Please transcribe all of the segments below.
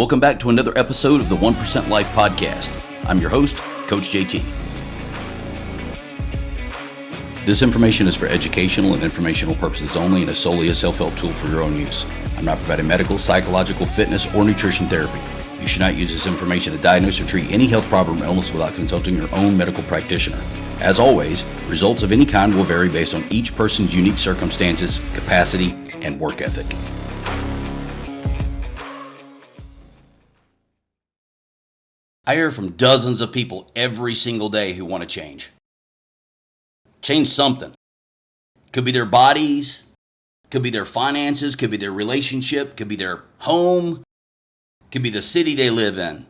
Welcome back to another episode of the 1% Life Podcast. I'm your host, Coach JT. This information is for educational and informational purposes only and is solely a self-help tool for your own use. I'm not providing medical, psychological, fitness, or nutrition therapy. You should not use this information to diagnose or treat any health problem or illness without consulting your own medical practitioner. As always, results of any kind will vary based on each person's unique circumstances, capacity, and work ethic. I hear from dozens of people every single day who want to change. Change something. Could be their bodies, could be their finances, could be their relationship, could be their home, could be the city they live in.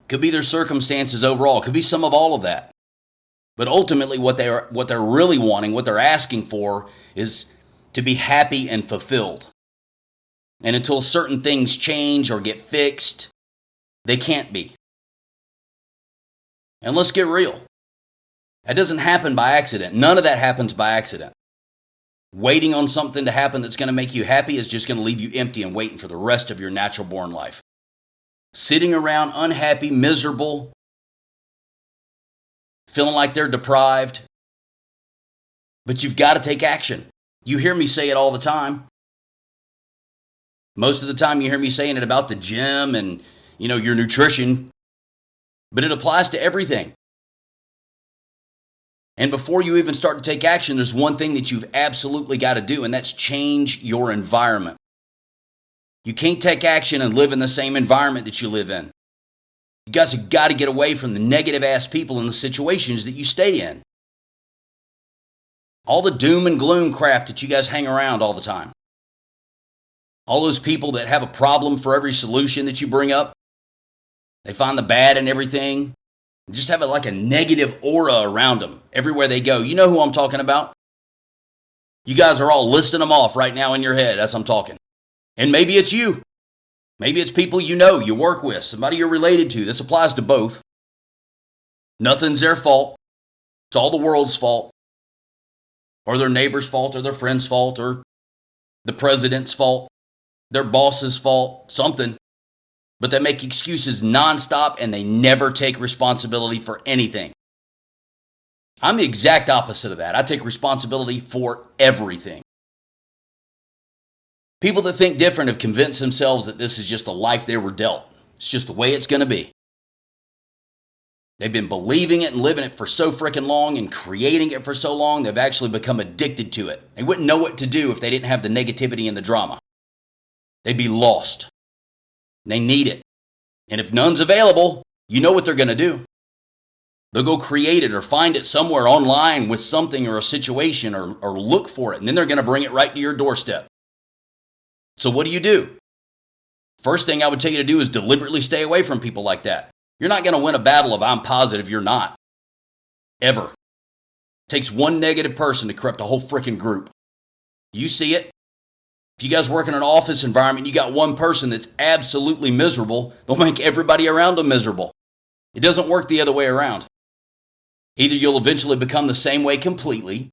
Could be their circumstances overall, could be some of all of that. But ultimately what they're really wanting, what they're asking for is to be happy and fulfilled. And until certain things change or get fixed, they can't be. And let's get real. That doesn't happen by accident. None of that happens by accident. Waiting on something to happen that's going to make you happy is just going to leave you empty and waiting for the rest of your natural born life. Sitting around unhappy, miserable, feeling like they're deprived. But you've got to take action. You hear me say it all the time. Most of the time you hear me saying it about the gym and, your nutrition, but it applies to everything. And before you even start to take action, there's one thing that you've absolutely got to do, and that's change your environment. You can't take action and live in the same environment that you live in. You guys have got to get away from the negative ass people in the situations that you stay in. All the doom and gloom crap that you guys hang around all the time. All those people that have a problem for every solution that you bring up, they find the bad in everything. Just have like a negative aura around them everywhere they go. You know who I'm talking about? You guys are all listing them off right now in your head as I'm talking. And maybe it's you. Maybe it's people you work with, somebody you're related to. This applies to both. Nothing's their fault. It's all the world's fault. Or their neighbor's fault, or their friend's fault, or the president's fault. Their boss's fault, something. But they make excuses nonstop and they never take responsibility for anything. I'm the exact opposite of that. I take responsibility for everything. People that think different have convinced themselves that this is just a life they were dealt. It's just the way it's going to be. They've been believing it and living it for so freaking long and creating it for so long, they've actually become addicted to it. They wouldn't know what to do if they didn't have the negativity and the drama. They'd be lost. They need it. And if none's available, you know what they're going to do. They'll go create it or find it somewhere online with something or a situation or look for it. And then they're going to bring it right to your doorstep. So what do? First thing I would tell you to do is deliberately stay away from people like that. You're not going to win a battle if I'm positive you're not. Ever. It takes one negative person to corrupt a whole freaking group. You see it. If you guys work in an office environment, you got one person that's absolutely miserable, they'll make everybody around them miserable. It doesn't work the other way around. Either you'll eventually become the same way completely,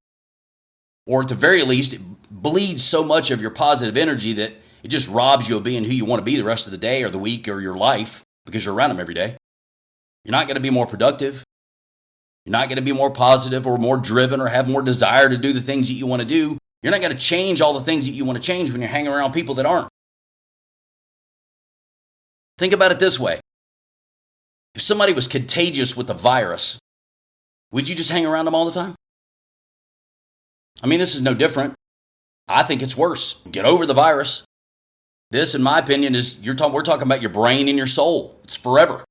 or at the very least, it bleeds so much of your positive energy that it just robs you of being who you want to be the rest of the day or the week or your life because you're around them every day. You're not going to be more productive. You're not going to be more positive or more driven or have more desire to do the things that you want to do. You're not going to change all the things that you want to change when you're hanging around people that aren't. Think about it this way. If somebody was contagious with a virus, would you just hang around them all the time? I mean, this is no different. I think it's worse. Get over the virus. This, in my opinion, we're talking about your brain and your soul. It's forever.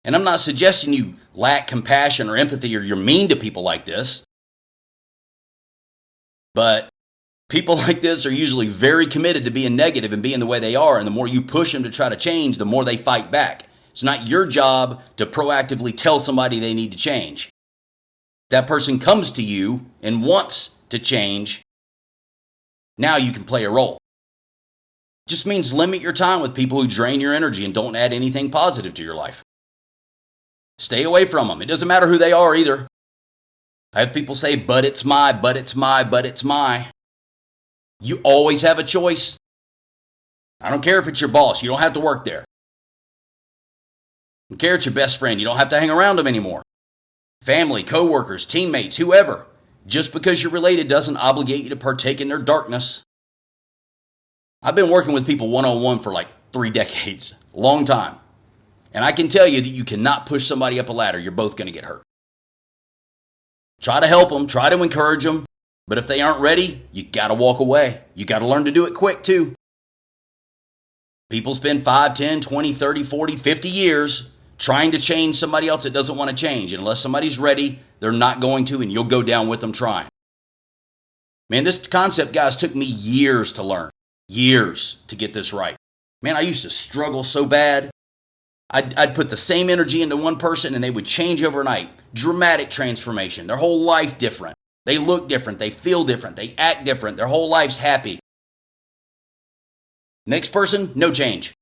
And I'm not suggesting you lack compassion or empathy or you're mean to people like this. But people like this are usually very committed to being negative and being the way they are. And the more you push them to try to change, the more they fight back. It's not your job to proactively tell somebody they need to change. If that person comes to you and wants to change, now you can play a role. It just means limit your time with people who drain your energy and don't add anything positive to your life. Stay away from them. It doesn't matter who they are either. I have people say, but it's my. You always have a choice. I don't care if it's your boss. You don't have to work there. I don't care if it's your best friend. You don't have to hang around them anymore. Family, coworkers, teammates, whoever. Just because you're related doesn't obligate you to partake in their darkness. I've been working with people one-on-one for like 3 decades. Long time. And I can tell you that you cannot push somebody up a ladder. You're both going to get hurt. Try to help them. Try to encourage them. But if they aren't ready, you got to walk away. You got to learn to do it quick too. People spend 5, 10, 20, 30, 40, 50 years trying to change somebody else that doesn't want to change. And unless somebody's ready, they're not going to, and you'll go down with them trying. Man, this concept, guys, took me years to learn. Years to get this right. Man, I used to struggle so bad. I'd put the same energy into one person and they would change overnight. Dramatic transformation. Their whole life different. They look different. They feel different. They act different. Their whole life's happy. Next person, no change.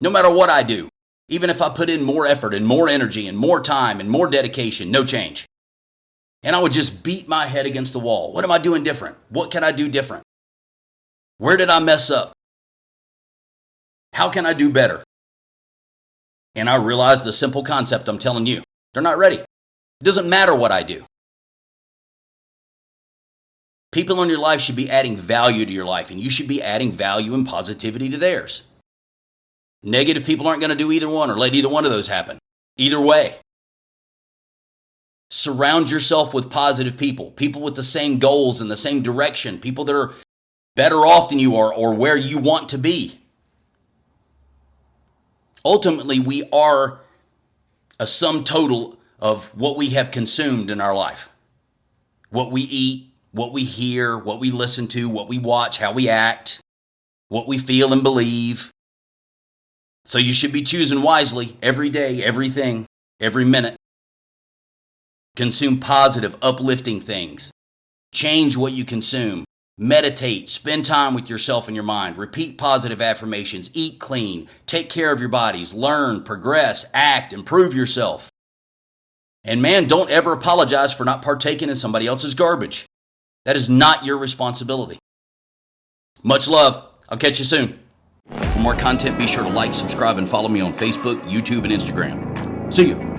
No matter what I do. Even if I put in more effort and more energy and more time and more dedication, no change. And I would just beat my head against the wall. What am I doing different? What can I do different? Where did I mess up? How can I do better? And I realized the simple concept I'm telling you. They're not ready. It doesn't matter what I do. People in your life should be adding value to your life, and you should be adding value and positivity to theirs. Negative people aren't going to do either one or let either one of those happen. Either way. Surround yourself with positive people. People with the same goals and the same direction. People that are better off than you are or where you want to be. Ultimately, we are a sum total of what we have consumed in our life. What we eat, what we hear, what we listen to, what we watch, how we act, what we feel and believe. So you should be choosing wisely every day, everything, every minute. Consume positive, uplifting things. Change what you consume. Meditate, spend time with yourself and your mind, repeat positive affirmations, eat clean, take care of your bodies, learn, progress, act, improve yourself. And man, don't ever apologize for not partaking in somebody else's garbage. That is not your responsibility. Much love. I'll catch you soon. For more content, be sure to like, subscribe, and follow me on Facebook, YouTube, and Instagram. See you.